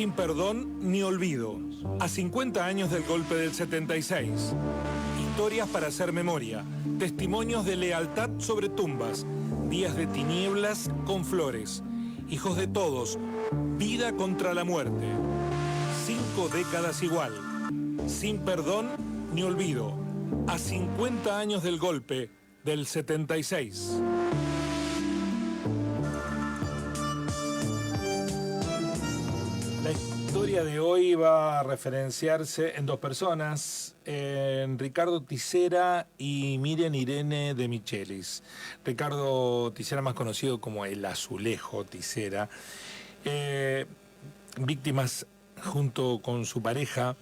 Sin perdón ni olvido. A 50 años del golpe del 76. Historias para hacer memoria. Testimonios de lealtad sobre tumbas. Días de tinieblas con flores. Hijos de todos. Vida contra la muerte. 5 décadas igual. Sin perdón ni olvido. A 50 años del golpe del 76. La historia de hoy va a referenciarse en dos personas, en Ricardo Tisera y Miriam Irene de Michelis. Ricardo Tisera, más conocido como el Azulejo Tisera, víctimas junto con su pareja,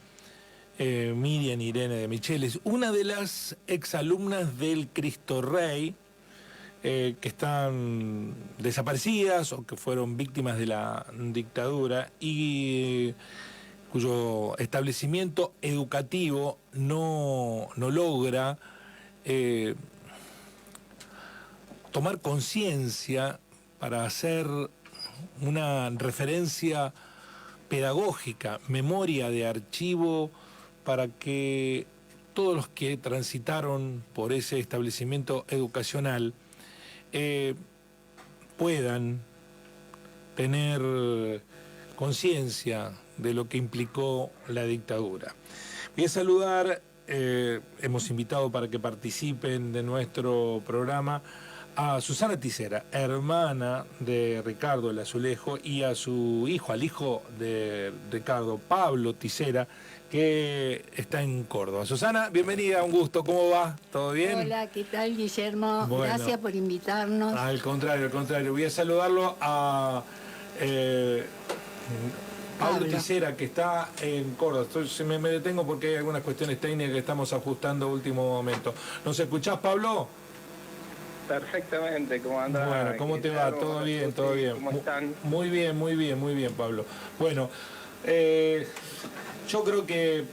Miriam Irene de Michelis, una de las exalumnas del Cristo Rey, que están desaparecidas o que fueron víctimas de la dictadura y cuyo establecimiento educativo no logra tomar conciencia para hacer una referencia pedagógica, memoria de archivo, para que todos los que transitaron por ese establecimiento educacional puedan tener conciencia de lo que implicó la dictadura. Voy a saludar, hemos invitado para que participen de nuestro programa a Susana Tisera, hermana de Ricardo el Azulejo, y a su hijo, al hijo de Ricardo, Pablo Tisera, que está en Córdoba. Susana, bienvenida, un gusto, ¿cómo va? ¿Todo bien? Hola, ¿qué tal, Guillermo? Bueno, gracias por invitarnos. Al contrario, voy a saludarlo a Pablo Tisera, que está en Córdoba. Me detengo porque hay algunas cuestiones técnicas que estamos ajustando a último momento. ¿Nos escuchás, Pablo? Perfectamente, ¿cómo andás? Bueno, ¿cómo te va? ¿Todo bien? ¿Todo bien? ¿Cómo están? Muy bien, Pablo. Bueno, yo creo que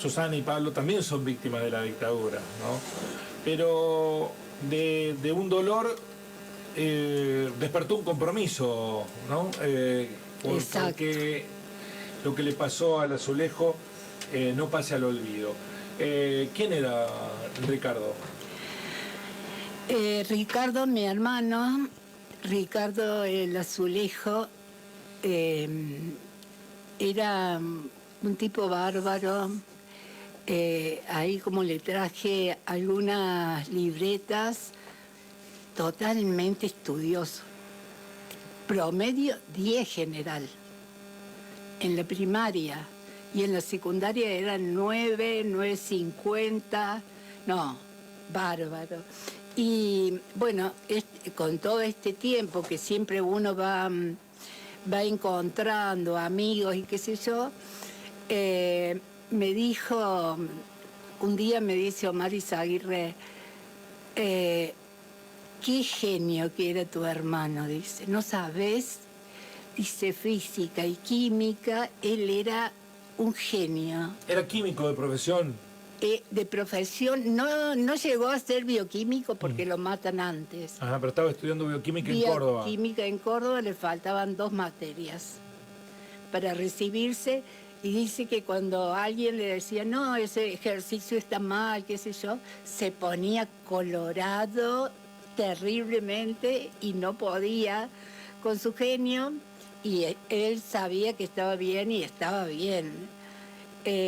Susana y Pablo también son víctimas de la dictadura, ¿no? Pero de un dolor despertó un compromiso, ¿no? Porque lo que le pasó al Azulejo no pase al olvido. ¿Quién era Ricardo? Ricardo, mi hermano, Ricardo el Azulejo, era un tipo bárbaro. Ahí como le traje algunas libretas, totalmente estudioso. Promedio 10 general. En la primaria y en la secundaria eran 9, 9.50. No, bárbaro. Y bueno, con todo este tiempo que siempre uno va encontrando amigos y qué sé yo, me dijo, un día me dice Omar Izaguirre, qué genio que era tu hermano, dice, no sabes, dice, física y química, él era un genio. ¿Era químico de profesión? De profesión, no llegó a ser bioquímico porque lo matan antes. Ajá, pero estaba estudiando bioquímica en Córdoba. Bioquímica en Córdoba, le faltaban 2 materias para recibirse, y dice que cuando alguien le decía, no, ese ejercicio está mal, qué sé yo, se ponía colorado terriblemente y no podía con su genio, y él sabía que estaba bien y estaba bien.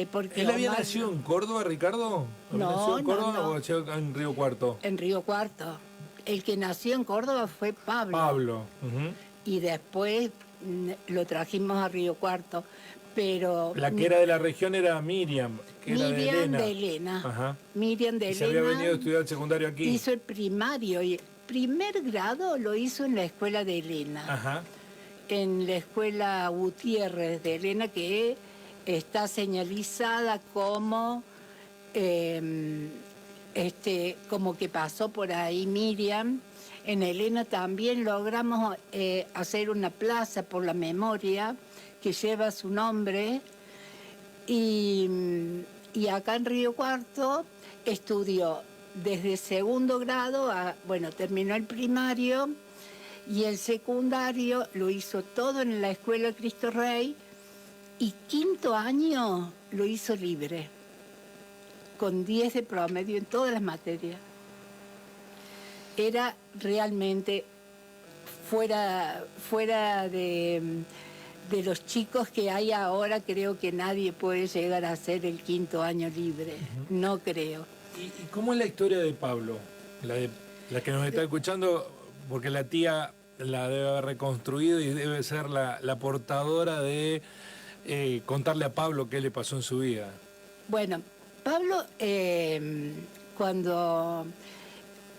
Porque ¿Él había nacido en Córdoba, Ricardo? No, ¿Nació en Córdoba no. o nació en Río Cuarto? En Río Cuarto. El que nació en Córdoba fue Pablo. Pablo. Y después lo trajimos a Río Cuarto. Pero la que era de la región era Miriam, que era de Elena. Ajá. Miriam de Elena. Se había venido a estudiar el secundario aquí. Hizo el primario y el primer grado lo hizo en la escuela de Elena. Ajá. En la escuela Gutiérrez de Elena, que está señalizada como como que pasó por ahí Miriam. En Elena también logramos hacer una plaza por la memoria que lleva su nombre, y acá en Río Cuarto estudió desde segundo grado terminó el primario, y el secundario lo hizo todo en la escuela Cristo Rey, Y quinto año lo hizo libre, con 10 de promedio en todas las materias. Era realmente fuera de los chicos que hay ahora, creo que nadie puede llegar a hacer el quinto año libre. No creo. ¿Y cómo es la historia de Pablo? La que nos está escuchando, porque la tía la debe haber reconstruido y debe ser la portadora de contarle a Pablo qué le pasó en su vida. Bueno, Pablo, cuando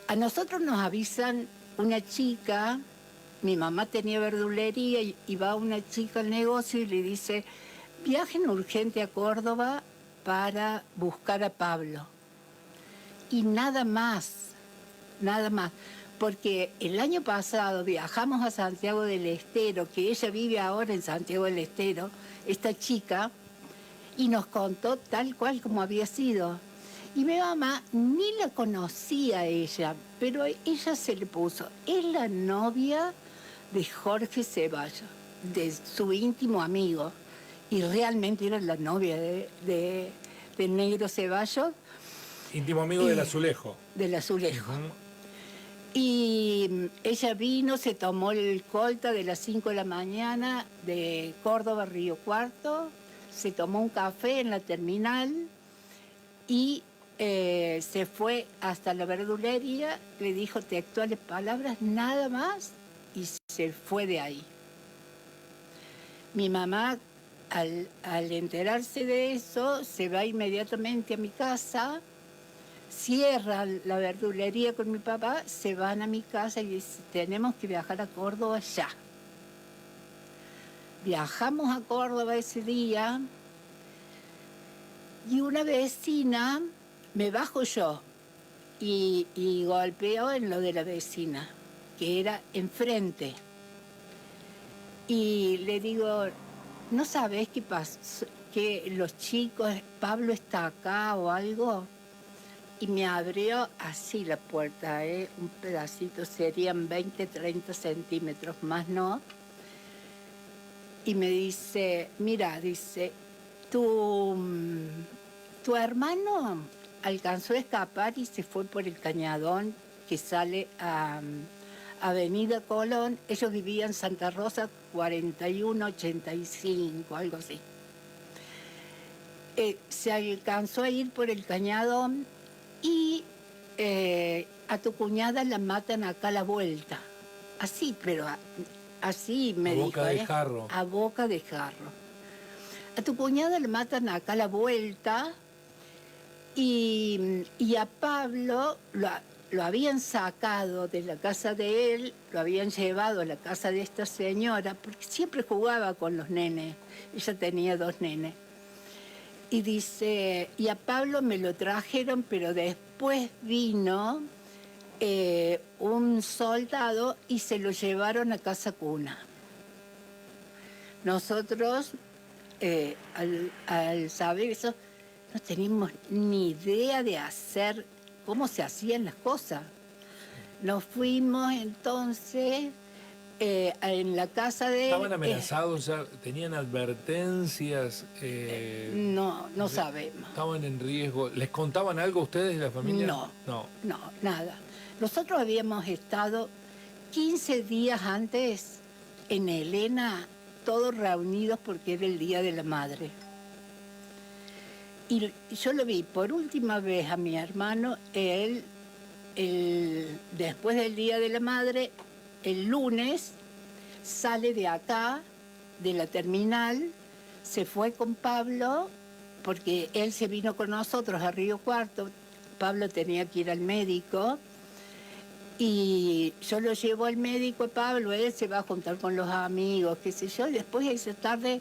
a nosotros nos avisan una chica, mi mamá tenía verdulería y va una chica al negocio y le dice, viajen urgente a Córdoba para buscar a Pablo. Y nada más, porque el año pasado viajamos a Santiago del Estero, que ella vive ahora en Santiago del Estero, esta chica, y nos contó tal cual como había sido. Y mi mamá ni la conocía a ella, pero ella se le puso, es la novia de Jorge Ceballos, de su íntimo amigo, y realmente era la novia de Negro Ceballos. Íntimo amigo del Azulejo. Del Azulejo. Y ella vino, se tomó el colta de las 5 de la mañana de Córdoba a Río Cuarto, se tomó un café en la terminal y se fue hasta la verdulería, le dijo textuales palabras, nada más, y se fue de ahí. Mi mamá, al enterarse de eso, se va inmediatamente a mi casa, cierra la verdulería con mi papá, se van a mi casa y dicen, tenemos que viajar a Córdoba ya. Viajamos a Córdoba ese día y una vecina, me bajo yo y golpeo en lo de la vecina, que era enfrente. Y le digo, ¿no sabes qué pasó? Que los chicos, Pablo está acá o algo. Y me abrió así la puerta, un pedacito, serían 20, 30 centímetros, más no. Y me dice, mira, dice, tu hermano alcanzó a escapar y se fue por el cañadón que sale a Avenida Colón. Ellos vivían en Santa Rosa 4185, algo así. Se alcanzó a ir por el cañadón y a tu cuñada la matan acá a la vuelta. Así, pero así me dijo. A boca de jarro. A boca de jarro. A tu cuñada la matan acá a la vuelta y a Pablo lo habían sacado de la casa de él, lo habían llevado a la casa de esta señora, porque siempre jugaba con los nenes. Ella tenía 2 nenes. Y dice, y a Pablo me lo trajeron, pero después vino un soldado y se lo llevaron a Casa Cuna. Nosotros, al saber eso, no teníamos ni idea de cómo se hacían las cosas. Nos fuimos entonces en la casa de él. ¿Estaban amenazados? ¿Tenían advertencias? No sabemos. ¿Estaban en riesgo? ¿Les contaban algo a ustedes de la familia? No, nada. Nosotros habíamos estado 15 días antes en Elena, todos reunidos porque era el Día de la Madre. Y yo lo vi por última vez a mi hermano, después del Día de la Madre, el lunes sale de acá, de la terminal, se fue con Pablo, porque él se vino con nosotros a Río Cuarto. Pablo tenía que ir al médico y yo lo llevo al médico a Pablo, él se va a juntar con los amigos, qué sé yo. Después esa tarde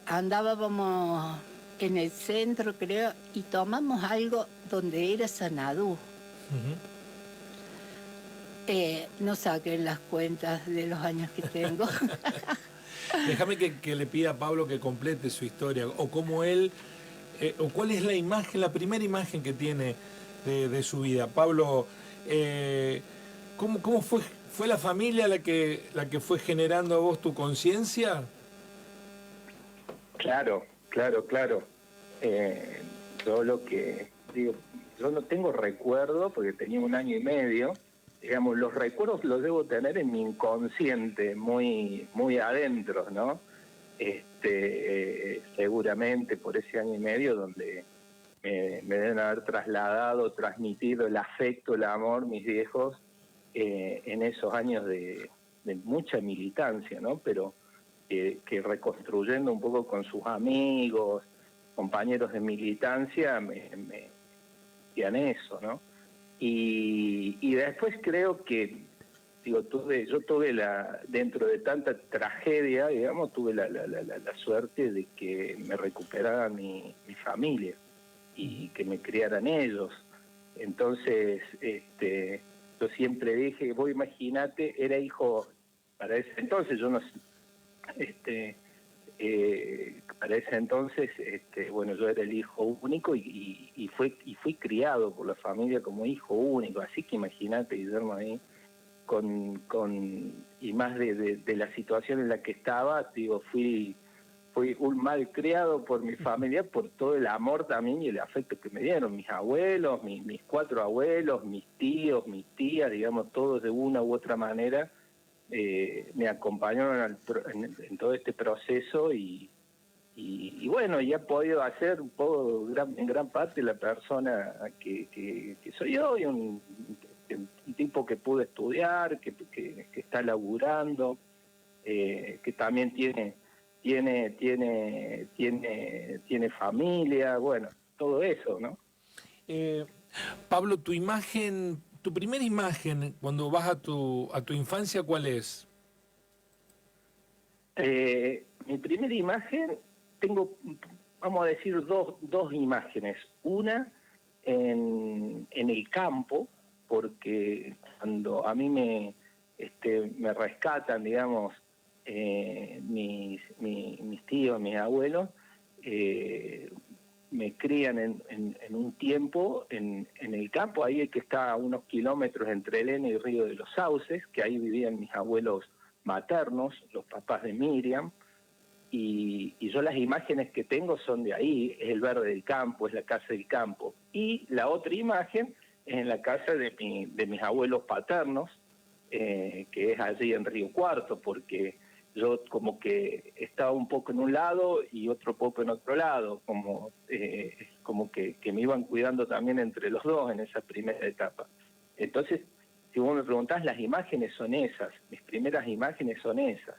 andábamos en el centro, creo, y tomamos algo donde era Sanadú. No saquen las cuentas de los años que tengo. Déjame que le pida a Pablo que complete su historia, o cómo él, o cuál es la imagen, la primera imagen que tiene de su vida. Pablo, ¿cómo fue la familia la que fue generando a vos tu conciencia? Claro, claro, claro. Yo lo que digo, yo no tengo recuerdo porque tenía 1 año y medio. Digamos, los recuerdos los debo tener en mi inconsciente, muy, muy adentro, ¿no? Seguramente por ese 1 año y medio donde me deben haber trasladado, transmitido el afecto, el amor, mis viejos, en esos años de mucha militancia, ¿no? Pero que reconstruyendo un poco con sus amigos, compañeros de militancia, me decían eso, ¿no? Y después creo que, digo, yo tuve dentro de tanta tragedia, digamos, tuve la suerte de que me recuperara mi familia y que me criaran ellos. Entonces, yo siempre dije, vos imaginate, era hijo, para ese entonces yo no sé, para ese entonces, bueno, yo era el hijo único y fui criado por la familia como hijo único, así que imagínate, Guillermo, ahí, y más de la situación en la que estaba, digo, fui un mal criado por mi familia, por todo el amor también y el afecto que me dieron, mis abuelos, mis 4 abuelos, mis tíos, mis tías, digamos, todos de una u otra manera, me acompañaron en todo este proceso y bueno, y he podido hacer un poco, en gran parte la persona que soy hoy, un tipo que pude estudiar, que está laburando, que también tiene familia, bueno, todo eso, ¿no? Pablo, tu primera imagen cuando vas a tu infancia, ¿cuál es? Mi primera imagen, tengo, vamos a decir, dos imágenes. Una en el campo, porque cuando a mí me rescatan, digamos, mis tíos, mis abuelos, me crían en un tiempo en el campo, ahí que está a unos kilómetros entre Elena y Río de los Sauces, que ahí vivían mis abuelos maternos, los papás de Miriam, y yo las imágenes que tengo son de ahí, es el verde del campo, es la casa del campo. Y la otra imagen es en la casa de mis abuelos paternos, que es allí en Río Cuarto, porque yo como que estaba un poco en un lado y otro poco en otro lado, como que me iban cuidando también entre los dos en esa primera etapa. Entonces, si vos me preguntás, las imágenes son esas, mis primeras imágenes son esas.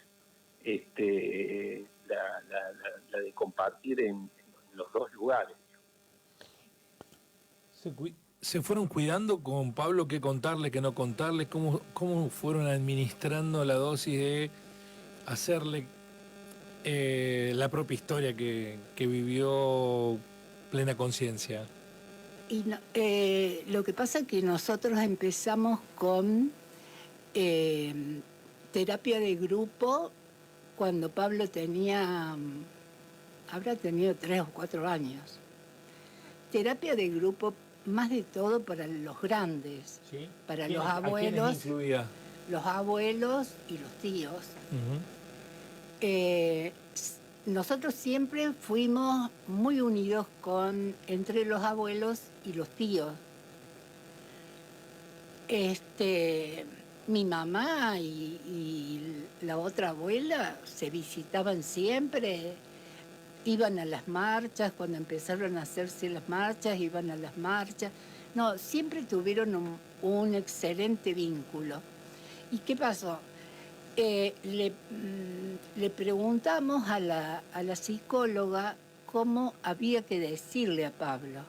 La de compartir en los dos lugares. ¿Se fueron cuidando con Pablo qué contarle, qué no contarle? ¿Cómo fueron administrando la dosis de hacerle la propia historia que vivió plena conciencia? Y lo que pasa es que nosotros empezamos con terapia de grupo cuando Pablo habrá tenido 3 o 4 años. Terapia de grupo más de todo para los grandes, ¿Sí? para los abuelos. ¿A quiénes incluía? Los abuelos y los tíos. Nosotros siempre fuimos muy unidos entre los abuelos y los tíos. Mi mamá y la otra abuela se visitaban siempre, iban a las marchas, cuando empezaron a hacerse las marchas, iban a las marchas. No, siempre tuvieron un excelente vínculo. ¿Y qué pasó? Le preguntamos a la psicóloga cómo había que decirle a Pablo.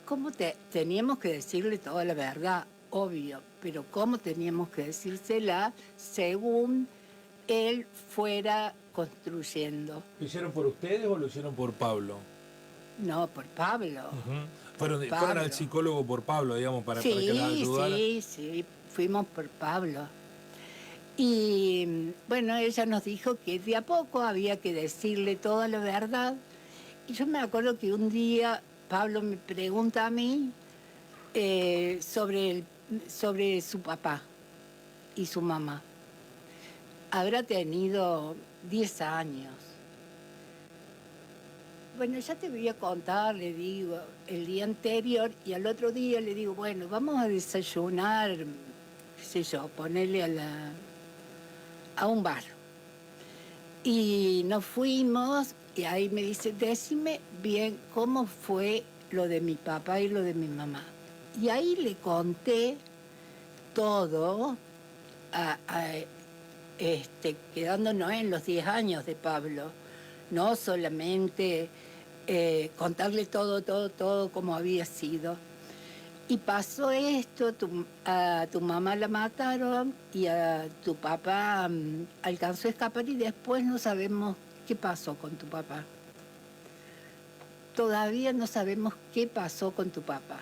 ¿Cómo teníamos que decirle toda la verdad? Obvio, pero ¿cómo teníamos que decírsela según él fuera construyendo? ¿Lo hicieron por ustedes o lo hicieron por Pablo? No, por Pablo. Fueron al psícologo por Pablo, digamos, para que las ayudara. Sí, fuimos por Pablo. Y bueno, ella nos dijo que de a poco había que decirle toda la verdad. Y yo me acuerdo que un día Pablo me pregunta a mí sobre su papá y su mamá. Habrá tenido 10 años. Bueno, ya te voy a contar, le digo, el día anterior, y al otro día le digo, bueno, vamos a desayunar, qué sé yo, ponerle a un bar. Y nos fuimos, y ahí me dice, decime bien cómo fue lo de mi papá y lo de mi mamá. Y ahí le conté todo, quedándonos en los 10 años de Pablo, no solamente contarle todo como había sido. Y pasó esto, a tu mamá la mataron y a tu papá alcanzó a escapar y después no sabemos qué pasó con tu papá. Todavía no sabemos qué pasó con tu papá.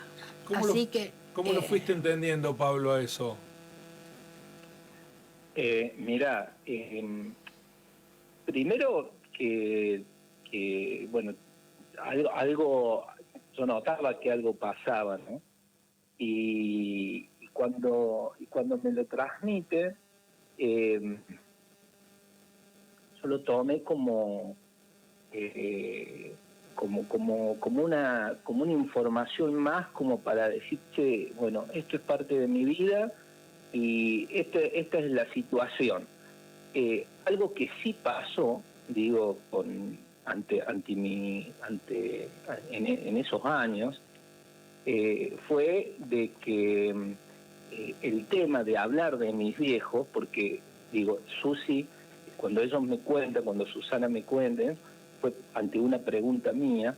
Así que... ¿Cómo lo fuiste entendiendo, Pablo, a eso? Mira, primero bueno, algo, yo notaba que algo pasaba, ¿no? Y cuando me lo transmite, yo lo tomé como una información más, como para decir que, bueno, esto es parte de mi vida y esta es la situación. Algo que sí pasó, digo, en esos años, fue de que el tema de hablar de mis viejos, porque, digo, Susi, cuando ellos me cuentan, cuando Susana me cuenten, fue ante una pregunta mía,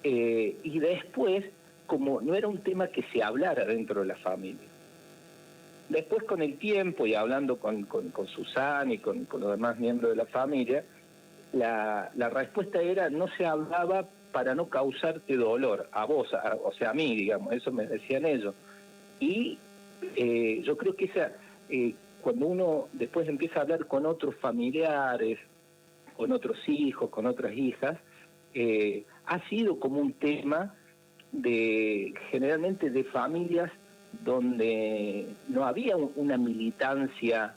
y después, como no era un tema que se hablara dentro de la familia. Después, con el tiempo y hablando con Susana y con los demás miembros de la familia, la respuesta era: no se hablaba para no causarte dolor, a vos, o sea, a mí, digamos, eso me decían ellos. Y yo creo que cuando uno después empieza a hablar con otros familiares, con otros hijos, con otras hijas, ha sido como un tema generalmente de familias donde no había una militancia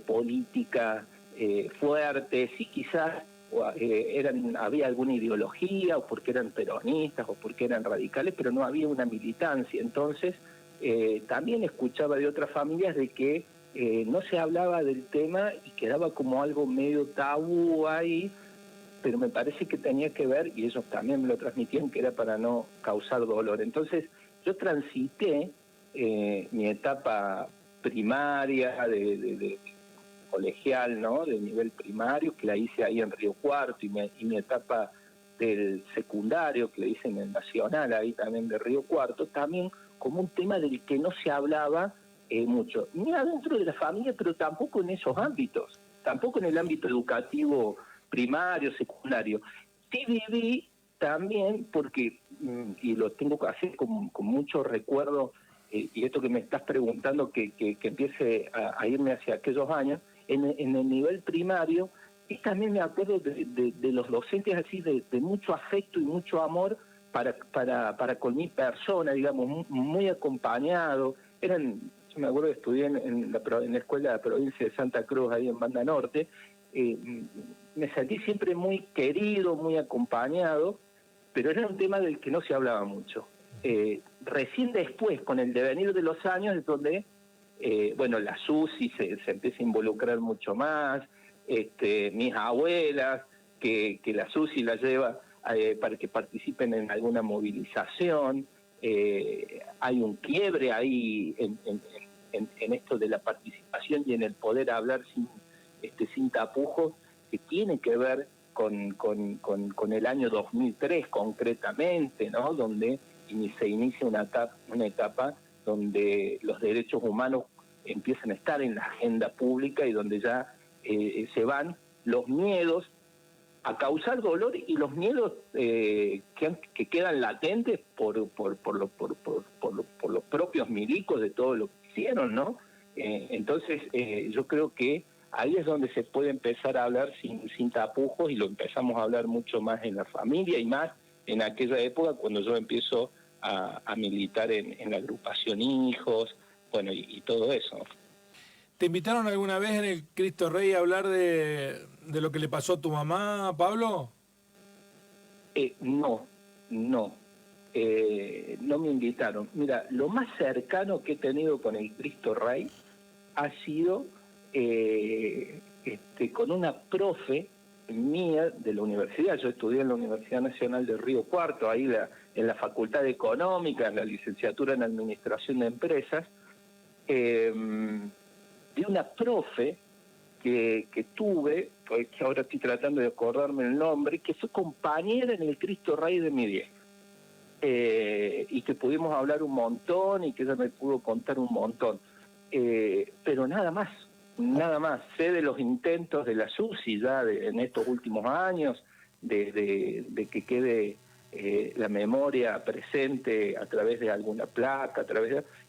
política fuerte, sí quizás había alguna ideología, o porque eran peronistas, o porque eran radicales, pero no había una militancia. Entonces, también escuchaba de otras familias de que no se hablaba del tema y quedaba como algo medio tabú ahí, pero me parece que tenía que ver, y ellos también me lo transmitían, que era para no causar dolor. Entonces, yo transité mi etapa primaria de colegial, ¿no?, de nivel primario, que la hice ahí en Río Cuarto, y mi etapa del secundario, que la hice en el Nacional, ahí también de Río Cuarto, también como un tema del que no se hablaba mucho, ni adentro de la familia, pero tampoco en esos ámbitos, tampoco en el ámbito educativo primario, secundario. Sí viví también, porque, y lo tengo que hacer con mucho recuerdo, y esto que me estás preguntando, que empiece a irme hacia aquellos años, en el nivel primario, y también me acuerdo de los docentes así, de mucho afecto y mucho amor para con mi persona, digamos, muy acompañado. Yo me acuerdo que estudié en la escuela de la provincia de Santa Cruz, ahí en Banda Norte. Me sentí siempre muy querido, muy acompañado, pero era un tema del que no se hablaba mucho. Recién después, con el devenir de los años, es donde, bueno, la Susi se empieza a involucrar mucho más, mis abuelas, que la Susi la lleva para que participen en alguna movilización. Hay un quiebre ahí en esto de la participación y en el poder hablar sin tapujos, que tiene que ver con el año 2003 concretamente, ¿no?, donde se inicia una etapa donde los derechos humanos empiezan a estar en la agenda pública, y donde ya se van los miedos a causar dolor, y los miedos que quedan latentes por los propios milicos de todo lo que hicieron, ¿no? Entonces, yo creo que ahí es donde se puede empezar a hablar sin tapujos, y lo empezamos a hablar mucho más en la familia, y más en aquella época cuando yo empiezo a militar en la agrupación Hijos, bueno, y todo eso. ¿Te invitaron alguna vez en el Cristo Rey a hablar de lo que le pasó a tu mamá, Pablo? No, no. No me invitaron. Mira, lo más cercano que he tenido con el Cristo Rey ha sido con una profe mía de la universidad. Yo estudié en la Universidad Nacional de Río Cuarto, ahí en la Facultad de Económica, en la licenciatura en Administración de Empresas, de una profe que tuve, que ahora estoy tratando de acordarme el nombre, que fue compañera en el Cristo Rey de mi vieja. Y que pudimos hablar un montón y que ella me pudo contar un montón. Pero nada más. Sé de los intentos de la SUSI ya en estos últimos años, de que quede la memoria presente a través de alguna placa,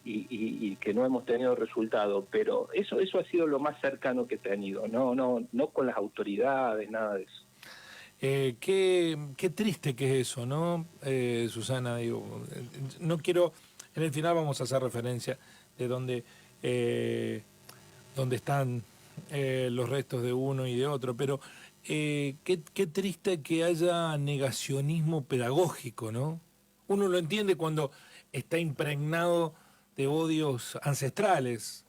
y que no hemos tenido resultado. Pero eso ha sido lo más cercano que he tenido. No con las autoridades, nada de eso. Qué triste que es eso, ¿no, Susana? Digo, no quiero, en el final vamos a hacer referencia de dónde están los restos de uno y de otro, pero qué triste que haya negacionismo pedagógico, ¿no? Uno lo entiende cuando está impregnado de odios ancestrales,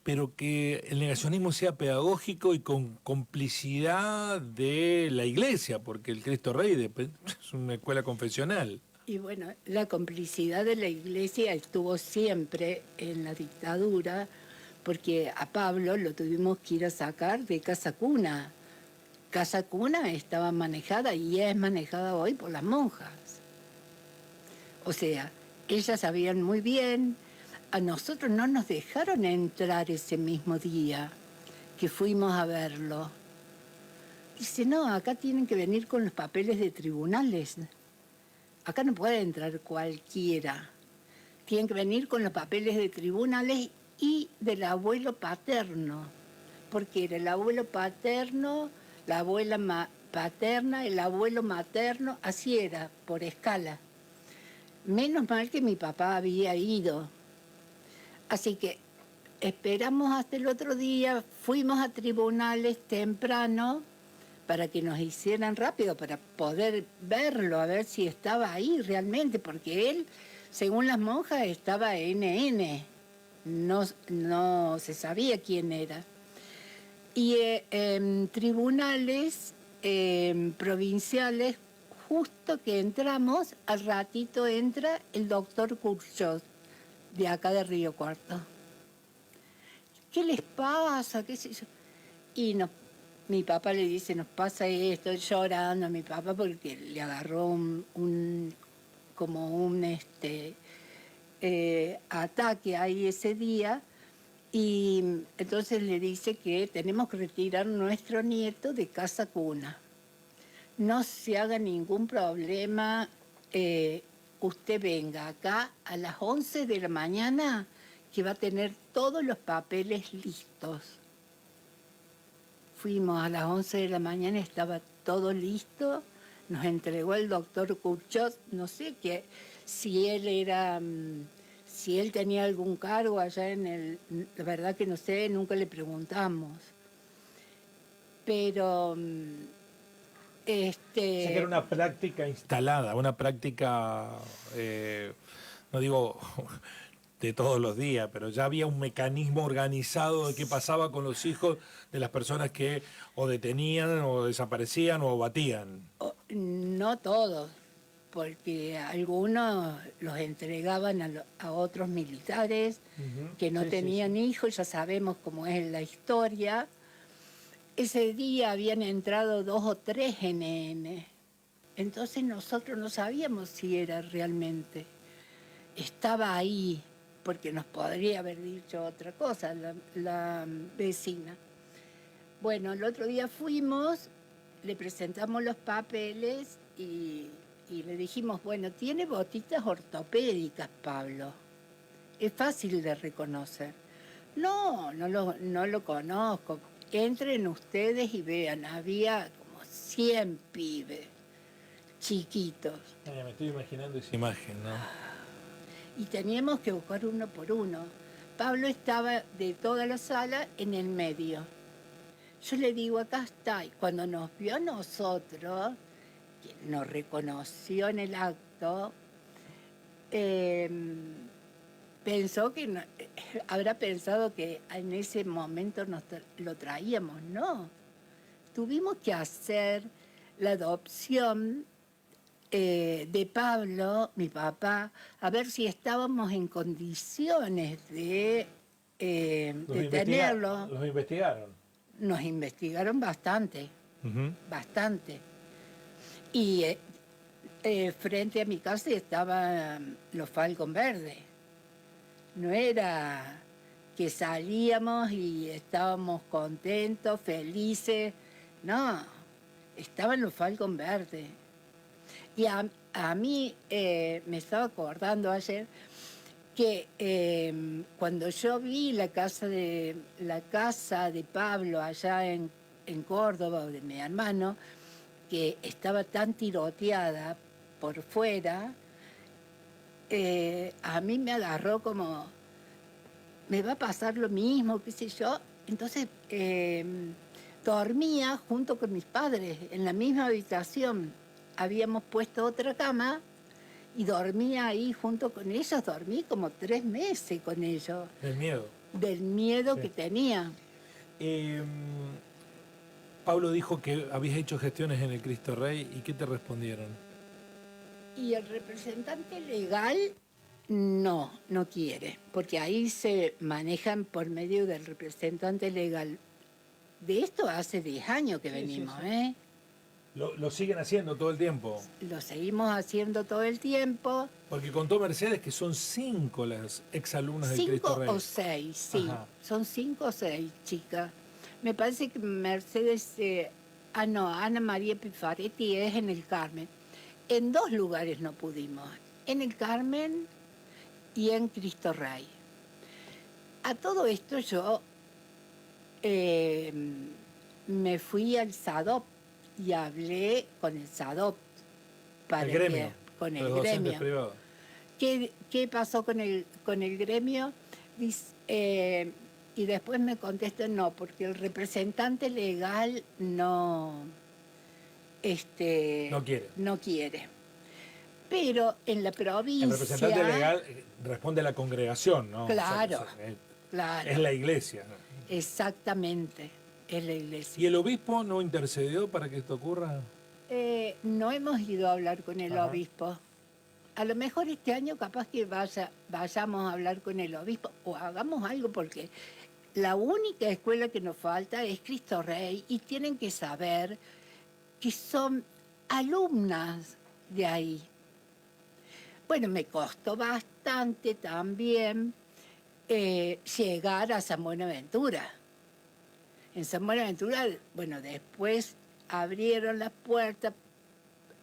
pero que el negacionismo sea pedagógico y con complicidad de la Iglesia, porque el Cristo Rey es una escuela confesional. Y bueno, la complicidad de la Iglesia estuvo siempre en la dictadura, porque a Pablo lo tuvimos que ir a sacar de Casa Cuna. Casa Cuna estaba manejada y es manejada hoy por las monjas. O sea, ellas sabían muy bien. A nosotros no nos dejaron entrar ese mismo día que fuimos a verlo. Dice, no, acá tienen que venir con los papeles de tribunales. Acá no puede entrar cualquiera. Tienen que venir con los papeles de tribunales y del abuelo paterno. Porque era el abuelo paterno, la abuela paterna, el abuelo materno, así era, por escala. Menos mal que mi papá había ido. Así que esperamos hasta el otro día, fuimos a tribunales temprano para que nos hicieran rápido, para poder verlo, a ver si estaba ahí realmente, porque él, según las monjas, estaba NN, no se sabía quién era. Y en tribunales provinciales, justo que entramos, al ratito entra el doctor Curchos, de acá de Río Cuarto. ¿Qué les pasa? ¿Qué sé yo? Y mi papá le dice, nos pasa esto, llorando a mi papá porque le agarró como un ataque ahí ese día, y entonces le dice que tenemos que retirar nuestro nieto de Casa Cuna. No se haga ningún problema, usted venga acá a las 11 de la mañana que va a tener todos los papeles listos. Fuimos a las 11 de la mañana, estaba todo listo, nos entregó el doctor Curchot, no sé si él tenía algún cargo allá la verdad que no sé, nunca le preguntamos. Pero O sea que era una práctica instalada, una práctica, no digo de todos los días, pero ya había un mecanismo organizado de qué pasaba con los hijos de las personas que o detenían o desaparecían o batían. No todos, porque algunos los entregaban a otros militares que no tenían hijos, ya sabemos cómo es la historia. Ese día habían entrado 2 o 3 NN, entonces nosotros no sabíamos si era realmente. Estaba ahí, porque nos podría haber dicho otra cosa la vecina. Bueno, el otro día fuimos, le presentamos los papeles y le dijimos, bueno, tiene botitas ortopédicas, Pablo. Es fácil de reconocer. No lo conozco. Entren ustedes y vean, había como 100 pibes chiquitos. Me estoy imaginando esa imagen, ¿no? Y teníamos que buscar uno por uno. Pablo estaba de toda la sala en el medio. Yo le digo, acá está. Y cuando nos vio a nosotros, quien nos reconoció en el acto, pensó que habrá pensado que en ese momento lo traíamos. No, tuvimos que hacer la adopción de Pablo, mi papá, a ver si estábamos en condiciones de tenerlo. ¿Los investigaron? Nos investigaron bastante, Ujú. bastante. Y frente a mi casa estaban los Falcon Verdes. No era que salíamos y estábamos contentos, felices. No, estaban los Falcon Verdes. Y a mí me estaba acordando ayer que cuando yo vi la casa de Pablo allá en Córdoba, de mi hermano, que estaba tan tiroteada por fuera, a mí me agarró como, me va a pasar lo mismo, qué sé yo. Entonces dormía junto con mis padres en la misma habitación. Habíamos puesto otra cama y dormía ahí junto con ellos. Dormí como 3 meses con ellos. Del miedo. Del miedo Sí. que tenía. Pablo dijo que habías hecho gestiones en el Cristo Rey, ¿y qué te respondieron? Y el representante legal no quiere, porque ahí se manejan por medio del representante legal. De esto hace 10 años que venimos, sí. ¿eh? Lo siguen haciendo todo el tiempo. Lo seguimos haciendo todo el tiempo. Porque contó Mercedes que son 5 las exalumnas del Cristo 5 Rey. o 6, sí. Ajá. Son 5 o 6 chicas. Me parece que Mercedes, Ana María Pifaretti es en el Carmen. En 2 lugares no pudimos, en el Carmen y en Cristo Rey. A todo esto yo me fui al SADOP y hablé con el SADOP. El gremio. Con el Los docentes gremio. privados. ¿Qué pasó con el gremio? Y después me contestan no, porque el representante legal no quiere. Pero en la provincia... El representante legal responde a la congregación, ¿no? Claro, O sea, claro. es la iglesia, ¿no? Exactamente, es la iglesia. ¿Y el obispo no intercedió para que esto ocurra? No hemos ido a hablar con el Ajá. obispo. A lo mejor este año capaz que vayamos a hablar con el obispo o hagamos algo, porque la única escuela que nos falta es Cristo Rey y tienen que saber que son alumnas de ahí. Bueno, me costó bastante también llegar a San Buenaventura. En San Buenaventura, bueno, después abrieron las puertas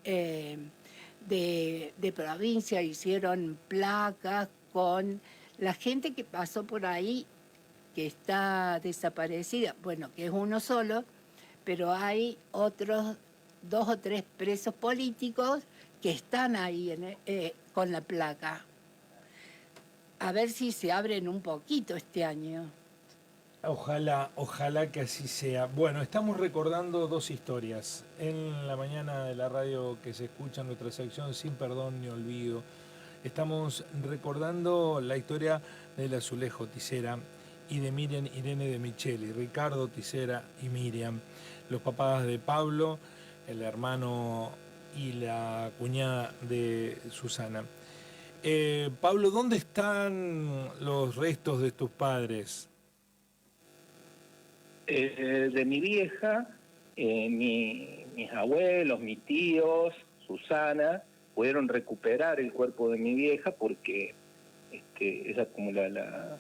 de provincia, hicieron placas con la gente que pasó por ahí, que está desaparecida, bueno, que es uno solo, pero hay otros 2 o 3 presos políticos que están ahí con la placa. A ver si se abren un poquito este año. Ojalá que así sea. Bueno, estamos recordando 2 historias. En la mañana de la radio que se escucha en nuestra sección Sin Perdón ni Olvido, estamos recordando la historia del Azulejo Tisera y de Miriam Irene de Micheli, Ricardo Tisera y Miriam, los papás de Pablo, el hermano y la cuñada de Susana. Pablo, ¿dónde están los restos de tus padres? De mi vieja, mis abuelos, mis tíos, Susana, pudieron recuperar el cuerpo de mi vieja porque ella como la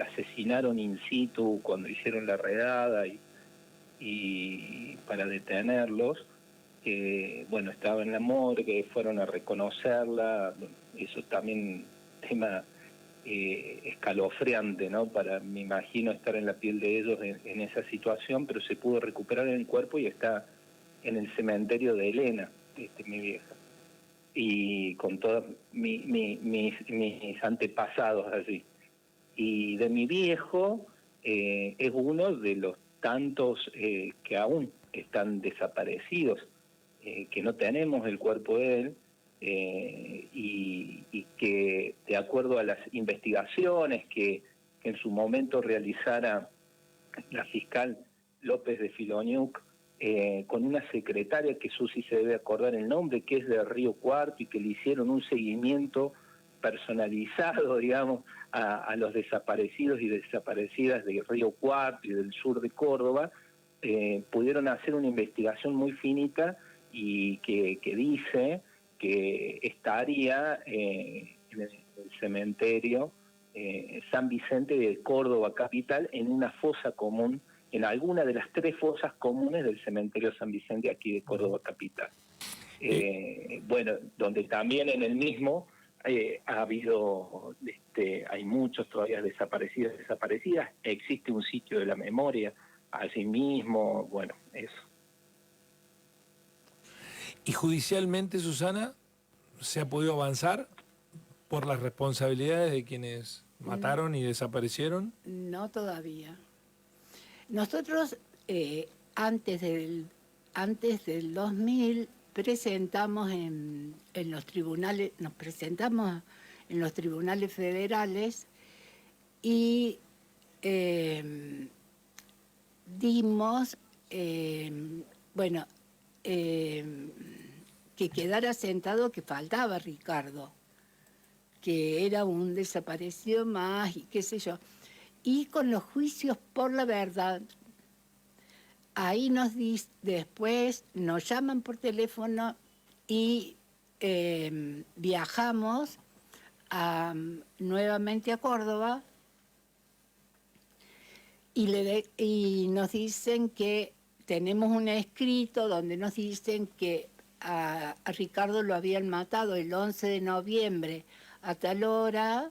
asesinaron in situ cuando hicieron la redada y para detenerlos. Bueno, estaba en la morgue, fueron a reconocerla, eso también tema escalofriante, ¿no? Me imagino estar en la piel de ellos en esa situación, pero se pudo recuperar el cuerpo y está en el cementerio de Elena, mi vieja, y con todos mis antepasados allí. Y de mi viejo es uno de los tantos que aún están desaparecidos. que no tenemos el cuerpo de él, y que de acuerdo a las investigaciones que en su momento realizara la fiscal López de Filoniuk, con una secretaria que Susi se debe acordar el nombre, que es de Río Cuarto, y que le hicieron un seguimiento personalizado, digamos, a los desaparecidos y desaparecidas de Río Cuarto y del sur de Córdoba, pudieron hacer una investigación muy finita y que dice que estaría en el cementerio San Vicente de Córdoba capital, en una fosa común, en alguna de las 3 fosas comunes del cementerio San Vicente aquí de Córdoba capital. Bueno, donde también en el mismo ha habido, hay muchos todavía desaparecidas, existe un sitio de la memoria, asimismo, bueno, eso. ¿Y judicialmente, Susana, se ha podido avanzar por las responsabilidades de quienes mataron y desaparecieron? No todavía. Nosotros antes del 2000 presentamos en los tribunales, nos presentamos en los tribunales federales y dimos, que quedara sentado que faltaba Ricardo, que era un desaparecido más y qué sé yo. Y con los juicios por la verdad, ahí después nos llaman por teléfono y viajamos nuevamente a Córdoba y nos dicen que tenemos un escrito donde nos dicen que a Ricardo lo habían matado el 11 de noviembre a tal hora,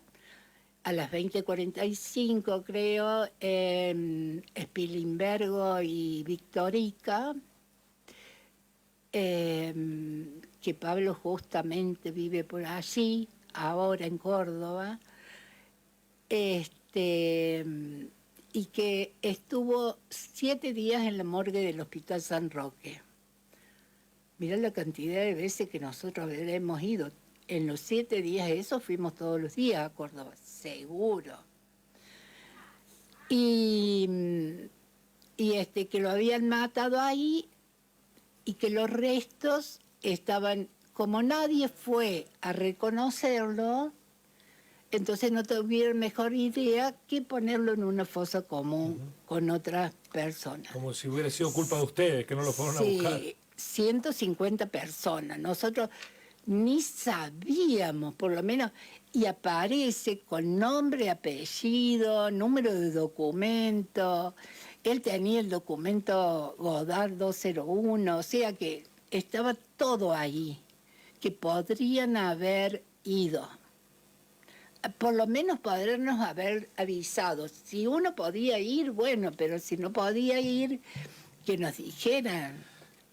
a las 20:45 creo, en Spilimbergo y Victorica, que Pablo justamente vive por allí, ahora en Córdoba, y que estuvo 7 días en la morgue del Hospital San Roque. Mirá la cantidad de veces que nosotros hemos ido. En los 7 días esos fuimos todos los días a Córdoba, seguro. Y que lo habían matado ahí y que los restos estaban, como nadie fue a reconocerlo, entonces no tuvieron mejor idea que ponerlo en una fosa común con otras personas. Como si hubiera sido culpa de ustedes, que no lo fueron a buscar. 150 personas. Nosotros ni sabíamos, por lo menos, y aparece con nombre, apellido, número de documento. Él tenía el documento Godard 201, o sea que estaba todo ahí, que podrían haber ido. Por lo menos podernos haber avisado. Si uno podía ir, bueno, pero si no podía ir, que nos dijeran.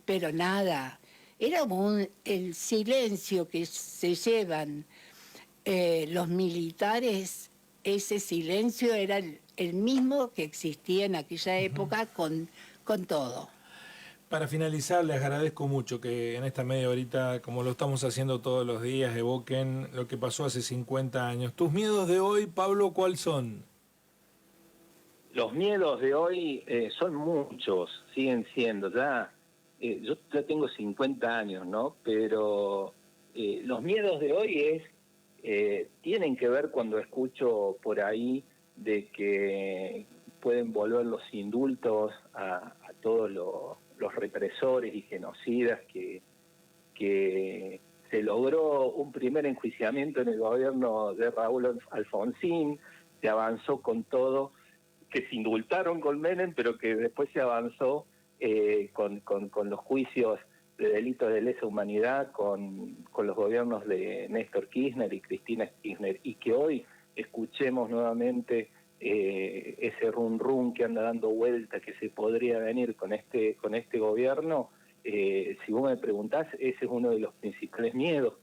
Pero nada, era como el silencio que se llevan los militares, ese silencio era el mismo que existía en aquella época con todo. Para finalizar, les agradezco mucho que en esta media horita, como lo estamos haciendo todos los días, evoquen lo que pasó hace 50 años. ¿Tus miedos de hoy, Pablo, cuáles son? Los miedos de hoy son muchos, siguen siendo. Yo ya tengo 50 años, ¿no? Pero los miedos de hoy tienen que ver cuando escucho por ahí de que pueden volver los indultos a todos los represores y genocidas, que se logró un primer enjuiciamiento en el gobierno de Raúl Alfonsín, se avanzó con todo, que se indultaron con Menem, pero que después se avanzó con los juicios de delitos de lesa humanidad con los gobiernos de Néstor Kirchner y Cristina Kirchner, y que hoy escuchemos nuevamente ese rum que anda dando vuelta que se podría venir con este gobierno. Si vos me preguntás, ese es uno de los principales miedos,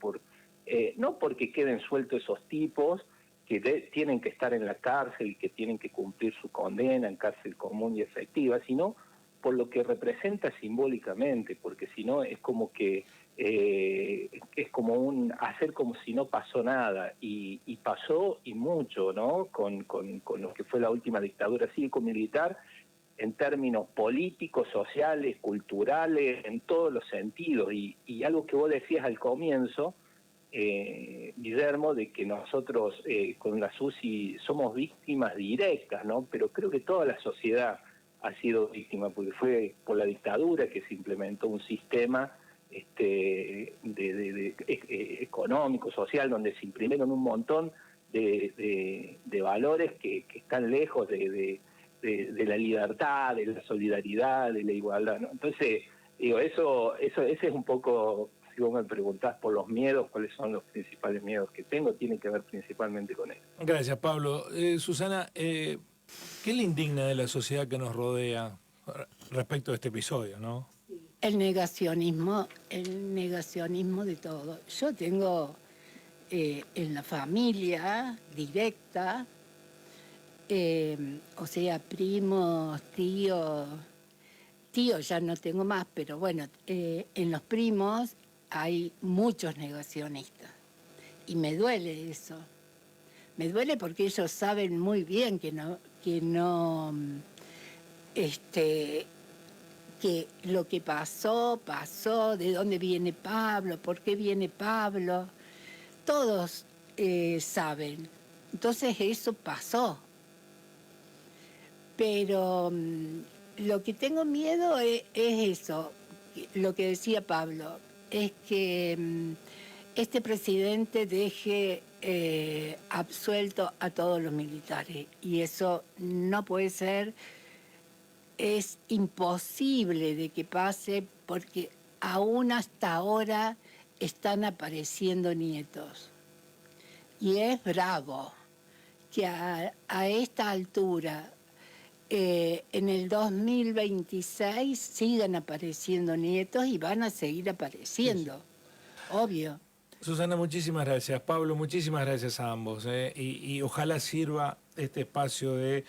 no porque queden sueltos esos tipos que tienen que estar en la cárcel y que tienen que cumplir su condena en cárcel común y efectiva, sino por lo que representa simbólicamente, porque si no es como que es como hacer como si no pasó nada, y pasó y mucho, ¿no? Con lo que fue la última dictadura cívico-militar, en términos políticos, sociales, culturales, en todos los sentidos, y algo que vos decías al comienzo, Guillermo, de que nosotros con la SUSI somos víctimas directas, ¿no? Pero creo que toda la sociedad ha sido víctima, porque fue por la dictadura que se implementó un sistema económico, social, donde se imprimieron un montón de valores que están lejos de la libertad, de la solidaridad, de la igualdad, ¿no? Entonces, digo, ese es un poco, si vos me preguntás por los miedos, cuáles son los principales miedos que tengo, tiene que ver principalmente con eso. Gracias, Pablo. Susana, ¿qué le indigna de la sociedad que nos rodea respecto a este episodio, no? El negacionismo de todo. Yo tengo en la familia directa, o sea, primos, tíos ya no tengo más, pero bueno, en los primos hay muchos negacionistas. Y me duele eso. Me duele porque ellos saben muy bien que lo que pasó, de dónde viene Pablo, por qué viene Pablo. Todos saben. Entonces eso pasó. Pero lo que tengo miedo es eso, lo que decía Pablo, es que este presidente deje absuelto a todos los militares, y eso no puede ser, es imposible de que pase, porque aún hasta ahora están apareciendo nietos. Y es bravo que a esta altura, en el 2026 sigan apareciendo nietos, y van a seguir apareciendo, sí. Obvio. Susana, muchísimas gracias. Pablo, muchísimas gracias a ambos. Y ojalá sirva este espacio de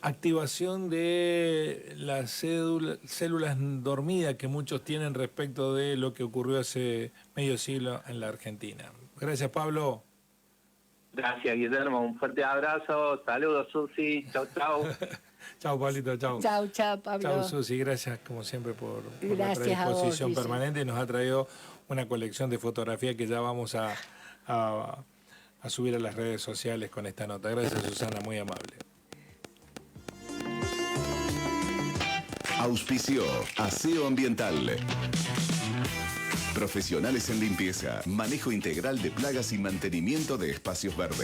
activación de las células dormidas que muchos tienen respecto de lo que ocurrió hace medio siglo en la Argentina. Gracias, Pablo. Gracias, Guillermo. Un fuerte abrazo. Saludos, Susi. Chau, chau. Chau, Pablito. Chau. Chau, Pablo. Chau, Susi. Gracias, como siempre, por la Gracias predisposición a vos, permanente. Nos ha traído una colección de fotografías que ya vamos a subir a las redes sociales con esta nota. Gracias, Susana. Muy amable. Auspició Aseo Ambiental. Profesionales en limpieza, manejo integral de plagas y mantenimiento de espacios verdes.